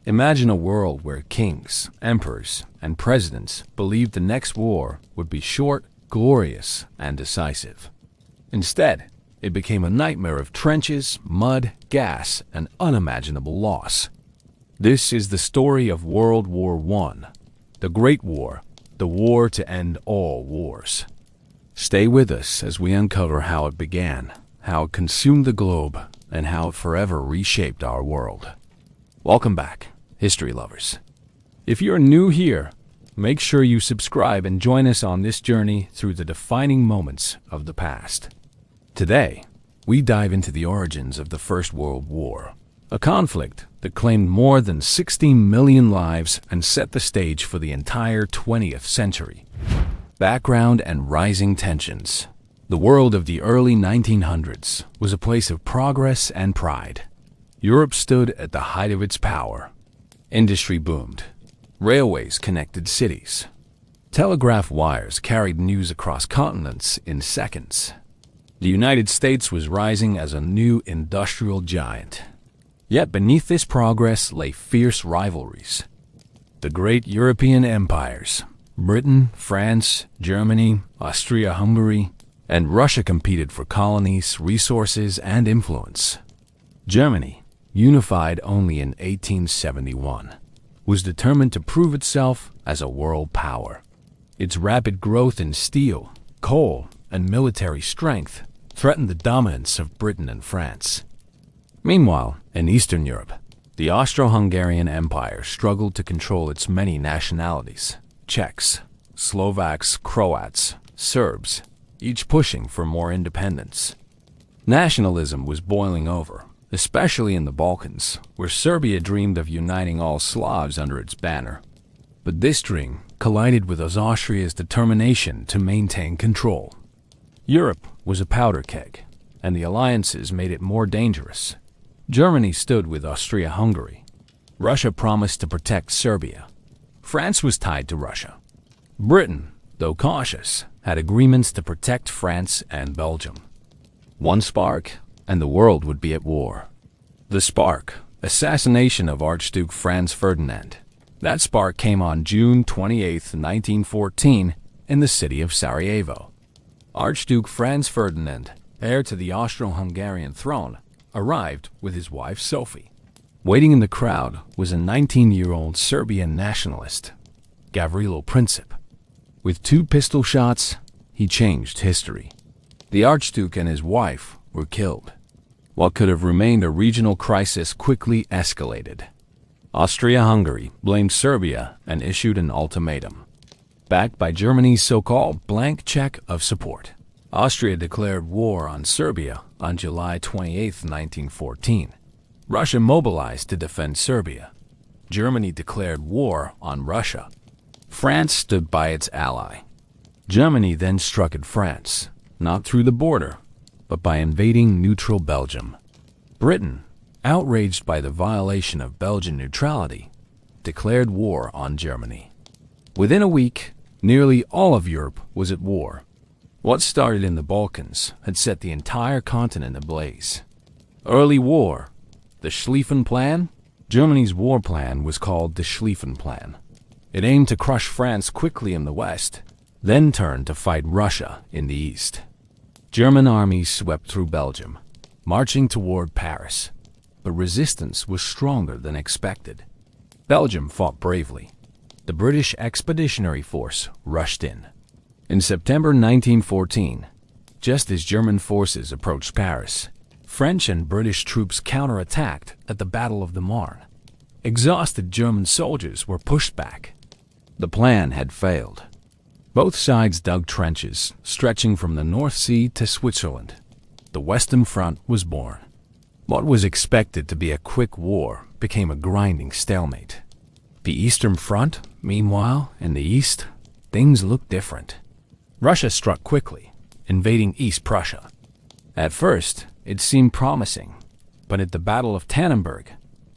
Imagine a world where kings, emperors, and presidents believed the next war would be short, glorious, and decisive. Instead, it became a nightmare of trenches, mud, gas, and unimaginable loss. This is the story of World War I, the Great War, the war to end all wars. Stay with us as we uncover how it began, how it consumed the globe, and how it forever reshaped our world. Welcome back, history lovers. If you're new here, make sure you subscribe and join us on this journey through the defining moments of the past. Today, we dive into the origins of the First World War, a conflict that claimed more than 16 million lives and set the stage for the entire 20th century. Background and rising tensions. The world of the early 1900s was a place of progress and pride. Europe stood at the height of its power. Industry boomed. Railways connected cities. Telegraph wires carried news across continents in seconds. The United States was rising as a new industrial giant. Yet beneath this progress lay fierce rivalries. The great European empires, Britain, France, Germany, Austria-Hungary, and Russia competed for colonies, resources, and influence. Germany, unified only in 1871, was determined to prove itself as a world power. Its rapid growth in steel, coal, and military strength threatened the dominance of Britain and France. Meanwhile, in Eastern Europe, the Austro-Hungarian Empire struggled to control its many nationalities: Czechs, Slovaks, Croats, Serbs, each pushing for more independence. Nationalism was boiling over, especially in the Balkans, where Serbia dreamed of uniting all Slavs under its banner. But this dream collided with Austria's determination to maintain control. Europe was a powder keg, and the alliances made it more dangerous. Germany stood with Austria-Hungary. Russia promised to protect Serbia. France was tied to Russia. Britain, though cautious, had agreements to protect France and Belgium. One spark, and the world would be at war. The spark: assassination of Archduke Franz Ferdinand. That spark came on June 28, 1914, in the city of Sarajevo. Archduke Franz Ferdinand, heir to the Austro-Hungarian throne, arrived with his wife Sophie. Waiting in the crowd was a 19-year-old Serbian nationalist, Gavrilo Princip. With 2 pistol shots, he changed history. The Archduke and his wife were killed. What could have remained a regional crisis quickly escalated. Austria-Hungary blamed Serbia and issued an ultimatum. Backed by Germany's so-called blank check of support, Austria declared war on Serbia on July 28, 1914. Russia mobilized to defend Serbia. Germany declared war on Russia. France stood by its ally. Germany then struck at France, not through the border, but by invading neutral Belgium. Britain, outraged by the violation of Belgian neutrality, declared war on Germany. Within a week, nearly all of Europe was at war. What started in the Balkans had set the entire continent ablaze. Early war. The Schlieffen Plan? Germany's war plan was called the Schlieffen Plan. It aimed to crush France quickly in the west, then turned to fight Russia in the east. German armies swept through Belgium, marching toward Paris, but resistance was stronger than expected. Belgium fought bravely. The British Expeditionary Force rushed in. In September 1914, just as German forces approached Paris, French and British troops counterattacked at the Battle of the Marne. Exhausted German soldiers were pushed back. The plan had failed. Both sides dug trenches, stretching from the North Sea to Switzerland. The Western Front was born. What was expected to be a quick war became a grinding stalemate. The Eastern Front, meanwhile, in the east, things looked different. Russia struck quickly, invading East Prussia. At first, it seemed promising, but at the Battle of Tannenberg,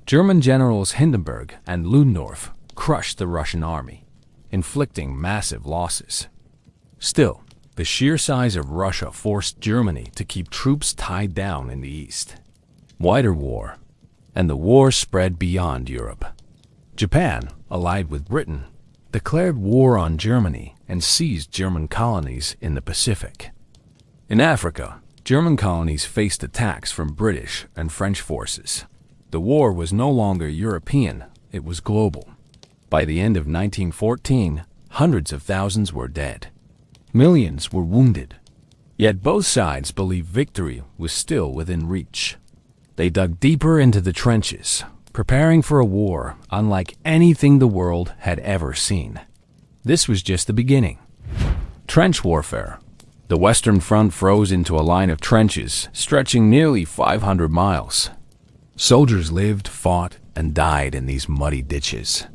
German generals Hindenburg and Ludendorff crushed the Russian army, inflicting massive losses. Still, the sheer size of Russia forced Germany to keep troops tied down in the east. Wider war, and the war spread beyond Europe. Japan, allied with Britain, declared war on Germany and seized German colonies in the Pacific. In Africa, German colonies faced attacks from British and French forces. The war was no longer European, it was global. By the end of 1914, hundreds of thousands were dead. Millions were wounded. Yet both sides believed victory was still within reach. They dug deeper into the trenches, preparing for a war unlike anything the world had ever seen. This was just the beginning. Trench warfare. The Western Front froze into a line of trenches stretching nearly 500 miles. Soldiers lived, fought, and died in these muddy ditches.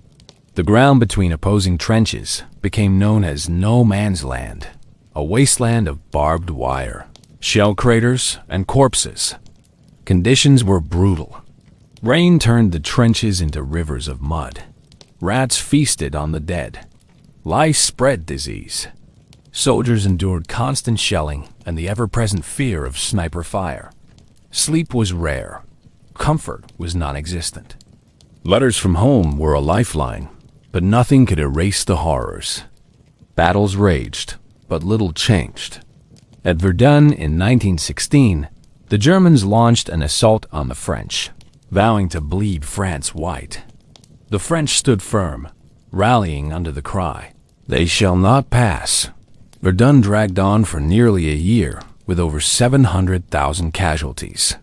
The ground between opposing trenches became known as no man's land, a wasteland of barbed wire, shell craters, and corpses. Conditions were brutal. Rain turned the trenches into rivers of mud. Rats feasted on the dead. Lice spread disease. Soldiers endured constant shelling and the ever-present fear of sniper fire. Sleep was rare. Comfort was non-existent. Letters from home were a lifeline, but nothing could erase the horrors. Battles raged, but little changed. At Verdun in 1916, the Germans launched an assault on the French, vowing to bleed France white. The French stood firm, rallying under the cry, "They shall not pass." Verdun dragged on for nearly a year, with over 700,000 casualties.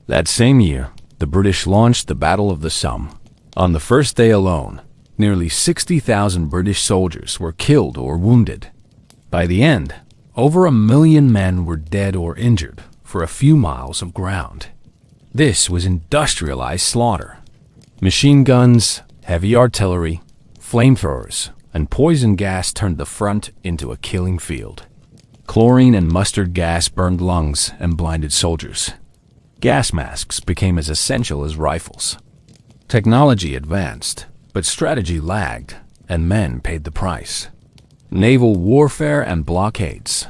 That same year, the British launched the Battle of the Somme. On the first day alone, nearly 60,000 British soldiers were killed or wounded. By the end, over 1 million men were dead or injured for a few miles of ground. This was industrialized slaughter. Machine guns, heavy artillery, flamethrowers, and poison gas turned the front into a killing field. Chlorine and mustard gas burned lungs and blinded soldiers. Gas masks became as essential as rifles. Technology advanced, but strategy lagged, and men paid the price. Naval warfare and blockades.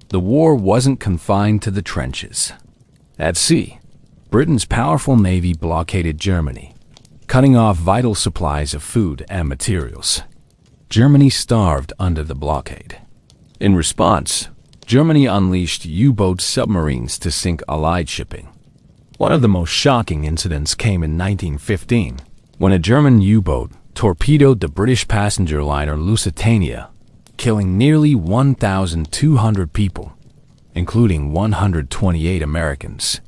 The war wasn't confined to the trenches. At sea, Britain's powerful navy blockaded Germany, cutting off vital supplies of food and materials. Germany starved under the blockade. In response, Germany unleashed U-boat submarines to sink Allied shipping. One of the most shocking incidents came in 1915, when a German U-boat torpedoed the British passenger liner Lusitania, killing nearly 1,200 people, including 128 Americans.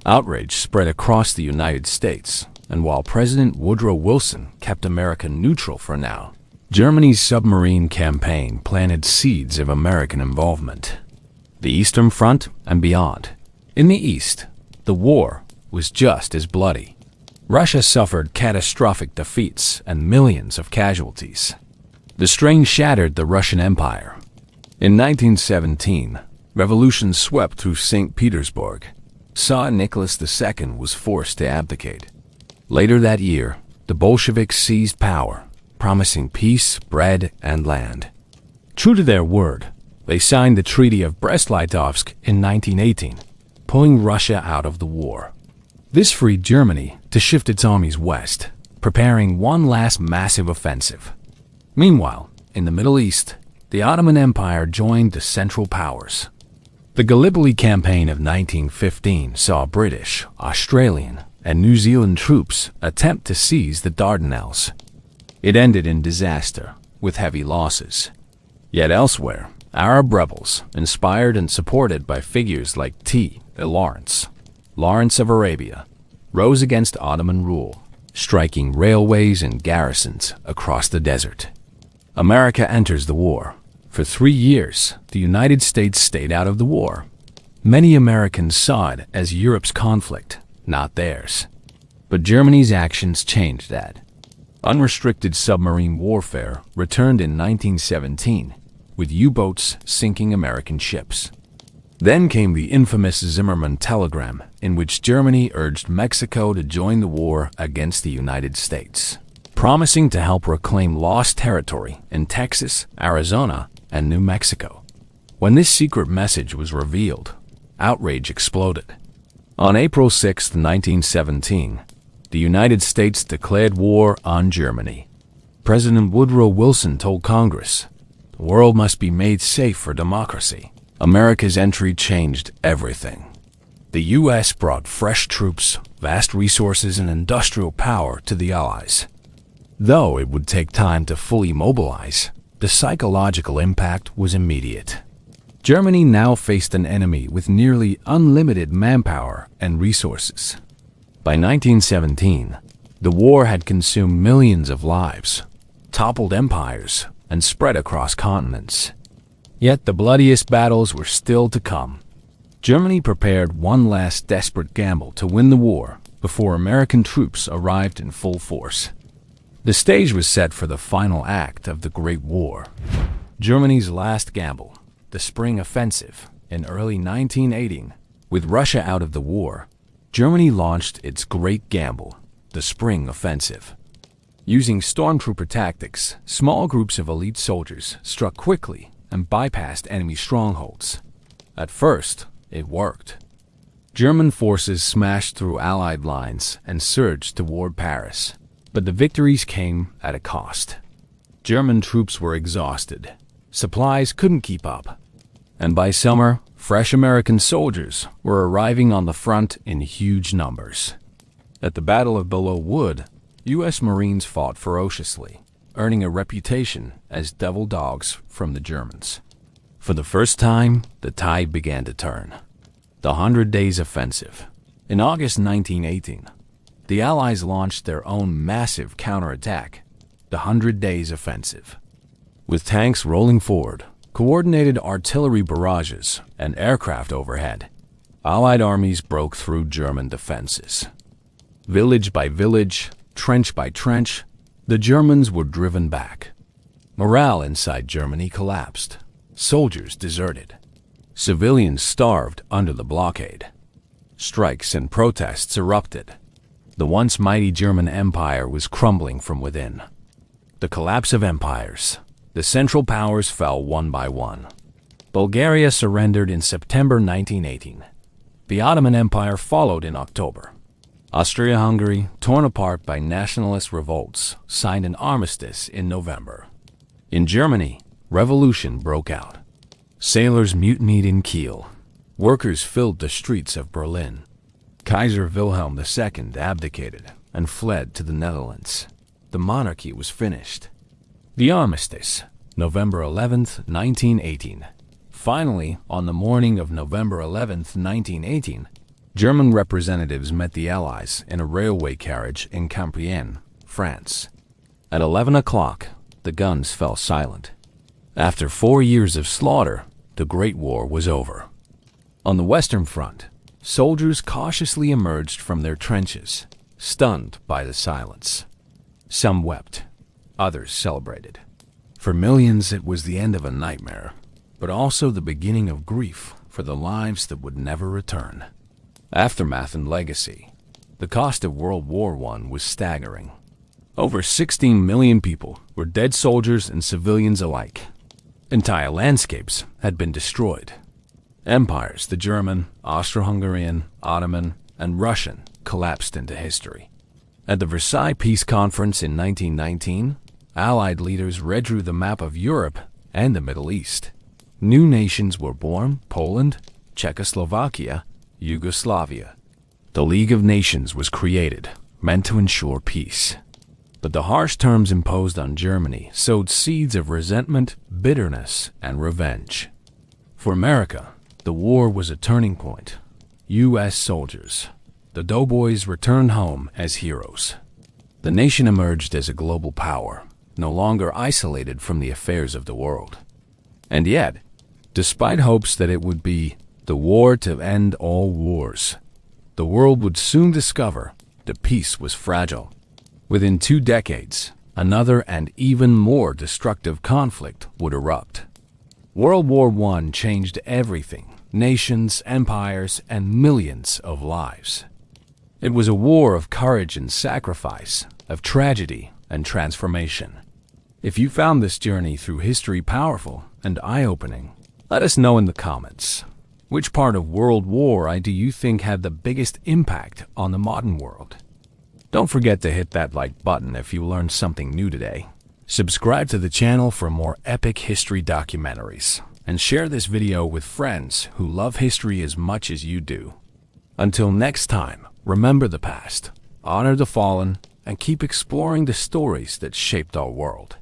Outrage spread across the United States, and while President Woodrow Wilson kept America neutral for now, Germany's submarine campaign planted seeds of American involvement. The Eastern Front and beyond. In the East, the war was just as bloody. Russia suffered catastrophic defeats and millions of casualties. The strain shattered the Russian Empire. In 1917, revolution swept through St. Petersburg. Tsar Nicholas II was forced to abdicate. Later that year, the Bolsheviks seized power, promising peace, bread, and land. True to their word, they signed the Treaty of Brest-Litovsk in 1918, pulling Russia out of the war. This freed Germany to shift its armies west, preparing one last massive offensive. Meanwhile, in the Middle East, the Ottoman Empire joined the Central Powers. The Gallipoli Campaign of 1915 saw British, Australian, and New Zealand troops attempt to seize the Dardanelles. It ended in disaster, with heavy losses. Yet elsewhere, Arab rebels, inspired and supported by figures like Lawrence of Arabia, rose against Ottoman rule, striking railways and garrisons across the desert. America enters the war. For 3 years, the United States stayed out of the war. Many Americans saw it as Europe's conflict, not theirs. But Germany's actions changed that. Unrestricted submarine warfare returned in 1917, with U-boats sinking American ships. Then came the infamous Zimmermann telegram, in which Germany urged Mexico to join the war against the United States, promising to help reclaim lost territory in Texas, Arizona, and New Mexico. When this secret message was revealed, outrage exploded. On April 6, 1917, the United States declared war on Germany. President Woodrow Wilson told Congress, "The world must be made safe for democracy." America's entry changed everything. The U.S. brought fresh troops, vast resources, and industrial power to the Allies. Though it would take time to fully mobilize, the psychological impact was immediate. Germany now faced an enemy with nearly unlimited manpower and resources. By 1917, the war had consumed millions of lives, toppled empires, and spread across continents. Yet the bloodiest battles were still to come. Germany prepared one last desperate gamble to win the war before American troops arrived in full force. The stage was set for the final act of the Great War. Germany's last gamble, the Spring Offensive, in early 1918. With Russia out of the war, Germany launched its great gamble, the Spring Offensive. Using stormtrooper tactics, small groups of elite soldiers struck quickly and bypassed enemy strongholds. At first, it worked. German forces smashed through Allied lines and surged toward Paris. But the victories came at a cost. German troops were exhausted. Supplies couldn't keep up. And by summer, fresh American soldiers were arriving on the front in huge numbers. At the Battle of Belleau Wood, U.S. Marines fought ferociously, earning a reputation as devil dogs from the Germans. For the first time, the tide began to turn. The 100 Days Offensive. In August 1918, the Allies launched their own massive counterattack, the 100 Days Offensive. With tanks rolling forward, coordinated artillery barrages, and aircraft overhead, Allied armies broke through German defenses. Village by village, trench by trench, the Germans were driven back. Morale inside Germany collapsed. Soldiers deserted. Civilians starved under the blockade. Strikes and protests erupted. The once mighty German Empire was crumbling from within. The collapse of empires. The Central Powers fell one by one. Bulgaria surrendered in September 1918. The Ottoman Empire followed in October. Austria-Hungary, torn apart by nationalist revolts, signed an armistice in November. In Germany, revolution broke out. Sailors mutinied in Kiel. Workers filled the streets of Berlin. Kaiser Wilhelm II abdicated and fled to the Netherlands. The monarchy was finished. The Armistice, November 11, 1918. Finally, on the morning of November 11, 1918, German representatives met the Allies in a railway carriage in Compiègne, France. At 11 o'clock, the guns fell silent. After 4 years of slaughter, the Great War was over. On the Western Front, soldiers cautiously emerged from their trenches, stunned by the silence. Some wept, others celebrated. For millions, it was the end of a nightmare, but also the beginning of grief for the lives that would never return. Aftermath and legacy. The cost of World War I was staggering. Over 16 million people were dead soldiers and civilians alike. Entire landscapes had been destroyed. Empires, the German, Austro-Hungarian, Ottoman, and Russian, collapsed into history. At the Versailles Peace Conference in 1919, Allied leaders redrew the map of Europe and the Middle East. New nations were born: Poland, Czechoslovakia, Yugoslavia. The League of Nations was created, meant to ensure peace. But the harsh terms imposed on Germany sowed seeds of resentment, bitterness, and revenge. For America, the war was a turning point. U.S. soldiers, the doughboys, returned home as heroes. The nation emerged as a global power, no longer isolated from the affairs of the world. And yet, despite hopes that it would be the war to end all wars, the world would soon discover that peace was fragile. Within 2 decades, another and even more destructive conflict would erupt. World War I changed everything: nations, empires, and millions of lives. It was a war of courage and sacrifice, of tragedy and transformation. If you found this journey through history powerful and eye-opening, let us know in the comments. Which part of World War I do you think had the biggest impact on the modern world? Don't forget to hit that like button if you learned something new today. Subscribe to the channel for more epic history documentaries, and share this video with friends who love history as much as you do. Until next time, remember the past, honor the fallen, and keep exploring the stories that shaped our world.